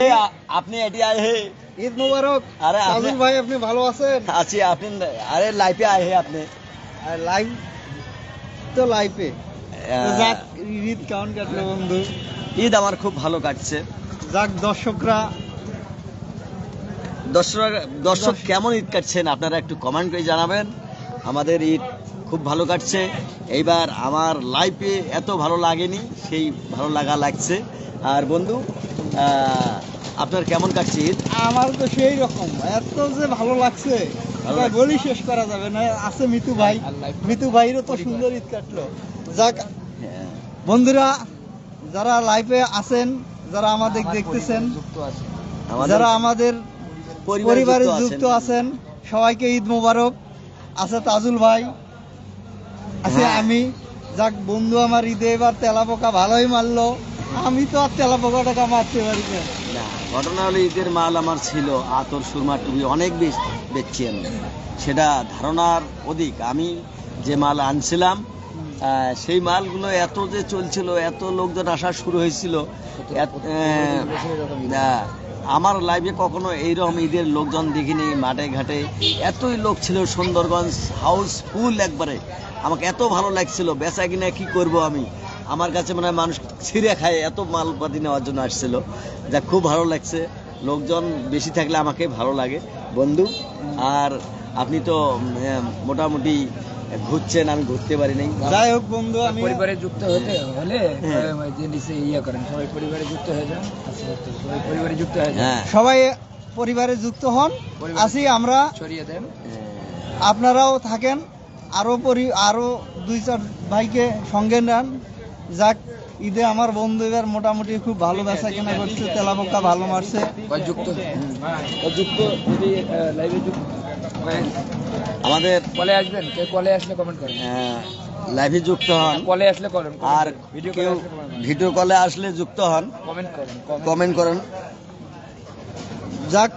আপনি এটি আয় হে ঈদ মোবারক। আরে সাজুল ভাই আপনি ভালো আছেন? আছি আপনি আরে লাইফে আয় হে আপনি লাইভ তো লাইভে যাক, ঈদ কেমন কাটলো বন্ধু? ঈদ আমার খুব ভালো কাটছে। যাক, দর্শকরা দর্শক কেমন ঈদ কাটছেন আপনারা একটু কমেন্ট করে জানাবেন। আমাদের ঈদ খুব ভালো কাটছে। এইবার আমার লাইফে এত ভালো লাগেনি, সেই ভালো লাগছে। আর বন্ধু আপনার কেমন কাটছে ঈদ? আমার তো সেই রকম, এত যে ভালো লাগছে এটা বলি শেষ করা যাবে না। আছে মিতু ভাই, মিতু ভাইরও তো সুন্দর ঈদ কাটলো। যাক বন্ধুরা, যারা লাইভে আছেন, যারা আমাদের দেখতেছেন, যারা আমাদের পরিবারে যুক্ত আছেন, সবাইকে ঈদ মোবারক। আছে তাজুল ভাই, আছে আমি। যাক বন্ধু, আমার ঈদে এবার তেলাপোকা ভালোই মারলো। আমি তো আর তেলাপোকাটাকে মারতে পারি না। ঘটনা হলো ঈদের মাল আমার ছিল আতর, সুরমা, টুপি অনেক বেচছি আমি। সেটা ধারণার অধিক। আমি যে মাল আনছিলাম সেই মালগুলো এত যে চলছিল, এত লোকজন আসা শুরু হয়েছিল। আমার লাইফে কখনো এইরকম ঈদের লোকজন দেখিনি। মাঠে ঘাটে এতই লোক ছিল, সুন্দরগঞ্জ হাউসফুল একবারে। আমাকে এত ভালো লাগছিল, বেচা কিনা কি করব আমি। আমার কাছে মানে মানুষ ছিঁড়ে খায়, এত মালপাতি নেওয়ার জন্য আসছিল। যা খুব ভালো লাগছে। লোকজন বেশি থাকলে আমাকে ভালো লাগে বন্ধু। আর আপনি তো মোটামুটি ঘুরছেন, আমি ঘুরতে পারি নাই। যাই হোক বন্ধু, আমি পরিবারে যুক্ত হতে হলে জিনিসে ইয়ে করেন, সবাই পরিবারে যুক্ত হয়ে যান। সবাই পরিবারে যুক্ত হয়ে যান, সবাই পরিবারে যুক্ত হন। আসি আমরা, ছড়িয়ে দেন, আপনারাও থাকেন। আরো 2-4 ভাইকে সঙ্গে নেন। যাক, ঈদে আমার বন্ধু এবার মোটামুটি খুব ভালো বেচা কেনা করছে, তেলাপোকা ভালো মারছে। যুক্ত যুক্ত যদি লাইভে যুক্ত আমাদের কলে আসবেন। কেউ কলে আসলে কমেন্ট করেন, লাইভে যুক্ত হন। কলে আসলে করেন, আর ভিডিও কলে আসলে যুক্ত হন, কমেন্ট করেন। যাক,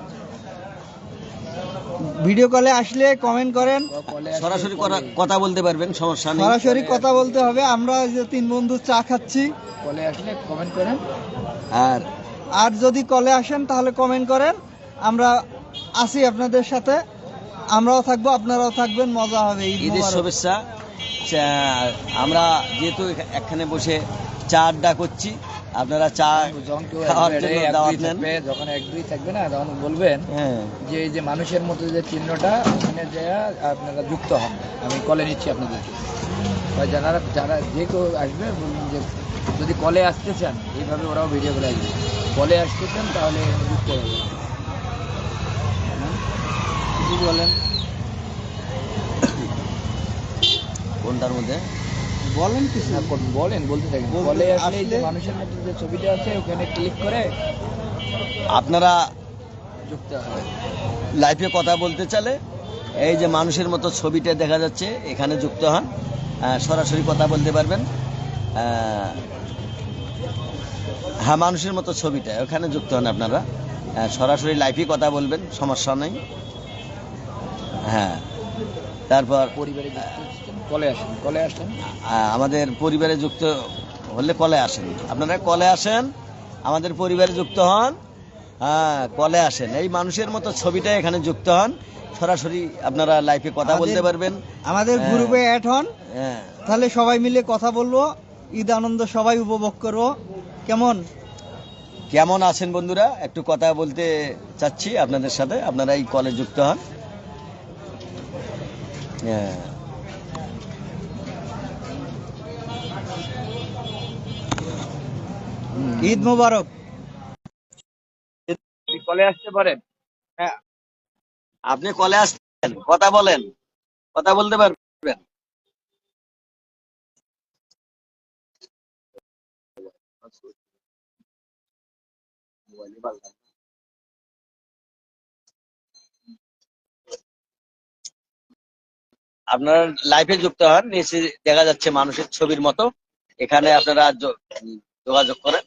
ভিডিও কলে আসলে কমেন্ট করেন। সরাসরি কথা বলতে পারবেন, সমস্যা নেই। সরাসরি কথা বলতে হবে। আমরা যে 3 বন্ধু চা খাচ্ছি, কলে আসলে কমেন্ট করেন। আর যদি কলে আসেন তাহলে কমেন্ট করেন। আমরা আছি আপনাদের সাথে, আমরাও থাকবো, আপনারাও থাকবেন, মজা হবে। ঈদের শুভেচ্ছা। আমরা যেহেতু এখানে বসে চা আড্ডা করছি, আপনারা চা খাওয়ার জন্য দাওয়াত নেন। যখন 1-2 থাকবে না, তখন বলবেন যে এই যে মানুষের মতো যে চিহ্নটা, ওখানে যায় আপনারা যুক্ত হন। আমি কলে নিচ্ছি আপনাদেরকে। যারা যে কেউ আসবে বলবেন যে যদি কলে আসতে চান, এইভাবে ওরাও ভিডিও করে আসবে। কলে আসতে চান তাহলে যুক্ত হবে। কিছু বলেন কোনটার মধ্যে বলেন কিছু, বলেন, বলতে থাকেন। কলে আসলে এই যে মানুষের মধ্যে যে ছবিটা আছে, ওখানে ক্লিক করে আপনারা যুক্ত হবে। লাইভে কথা বলতে চাইলে এই যে মানুষের মতো ছবিটা দেখা যাচ্ছে, এখানে যুক্ত হন। সরাসরি কথা বলতে পারবেন। হ্যাঁ, মানুষের মতো ছবিটা ওখানে যুক্ত হন আপনারা। সরাসরি লাইভে কথা বলবেন, সমস্যা নেই। হ্যাঁ, তারপর পরিবারে কলে আসেন, কলে আসেন। আমাদের পরিবারে যুক্ত হলে কলে আসেন। আপনারা কলে আসেন, আমাদের পরিবারে যুক্ত হন। হ্যাঁ, কলে আসেন, এই মানুষের মতো ছবিটা এখানে যুক্ত হন। সরাসরি আপনারা লাইভে কথা বলতে পারবেন। আমাদের গ্রুপে অ্যাড হন, তাহলে সবাই মিলে কথা বলবো, ঈদ আনন্দ সবাই উপভোগ করবো। কেমন আছেন বন্ধুরা? একটু কথা বলতে চাচ্ছি আপনাদের সাথে। আপনারা এই কলে যুক্ত হন। ঈদ মোবারক। কলে আসতে পারেন। হ্যাঁ, আপনি কলে আসছেন, কথা বলেন, কথা বলতে পারবেন। আপনারা লাইভে যুক্ত হন, নিচে দেখা যাচ্ছে মানুষের ছবির মতো, এখানে আপনারা যোগাযোগ করেন।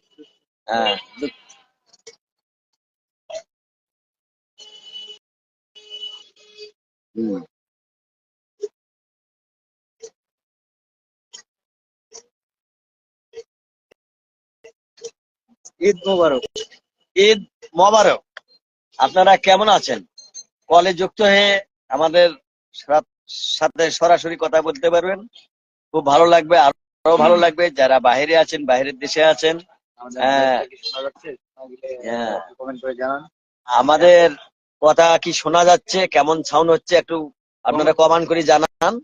ঈদ মোবারক, ঈদ মোবারক। আপনারা কেমন আছেন? কলে যুক্ত হয়ে আমাদের সাথে সরাসরি কথা বলতে পারবেন, খুব ভালো লাগবে। আরো ভালো লাগবে যারা বাইরে আছেন, বাইরের দেশে আছেন। হ্যাঁ, হ্যাঁ। আমাদের কথা কি শোনা যাচ্ছে? কেমন সাউন্ড হচ্ছে একটু আপনারা কমেন্ট করে জানান।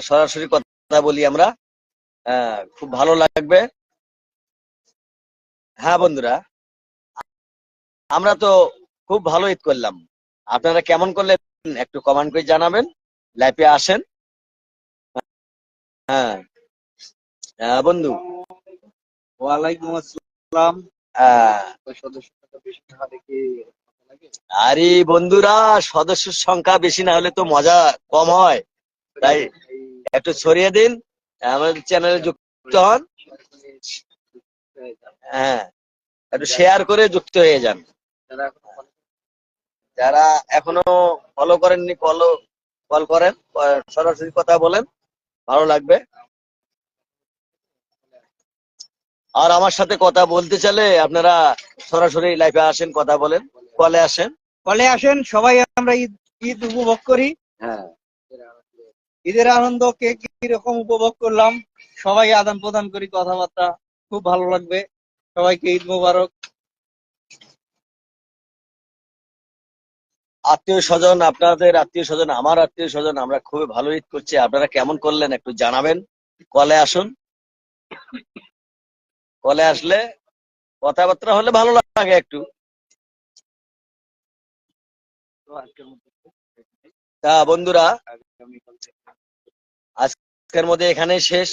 সরাসরি কথা বলি আমরা, খুব ভালো লাগবে। হ্যাঁ বন্ধুরা, আমরা তো খুব ভালো ঈদ করলাম। আপনারা কেমন করলেন একটু কমেন্ট করে জানাবেন। লাইভে আসেন। হ্যাঁ, বন্ধু। ওয়ালাইকুম আসসালাম। আহ, আরে বন্ধুরা, সদস্যের সংখ্যা বেশি না হলে তো মজা কম হয়, তাই একটু ছড়িয়ে দিন, আমাদের চ্যানেলে যুক্ত হন। হ্যাঁ, একটু শেয়ার করে যুক্ত হয়ে যান। যারা এখনো ফলো করেননি, কল করেন, সরাসরি কথা বলেন, ভালো লাগবে। আর আমার সাথে কথা বলতে চাইলে আপনারা সরাসরি লাইভে আসেন, কথা বলেন, কলে আসেন। কলে আসেন, সবাই আমরা ঈদ ঈদ উপভোগ করি। হ্যাঁ, ঈদের আনন্দ কে কিরকম উপভোগ করলাম, সবাই আদান প্রদান করি কথাবার্তা, খুব ভালো লাগবে। সবাইকে ঈদ মোবারক। আত্মীয় স্বজন, আপনাদের আত্মীয় স্বজন, আমার আত্মীয় স্বজন, আমরা খুবই ভালো ঈদ করছি। আপনারা কেমন করলেন একটু জানাবেন। কলে আসুন, কলে আসলে কথাবার্তা হলে ভালো লাগে একটু। তা বন্ধুরা, আজকের মধ্যে এখানেই শেষ।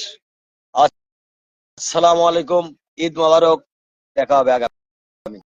আসসালামু আলাইকুম, ঈদ মোবারক, দেখা হবে আগামী।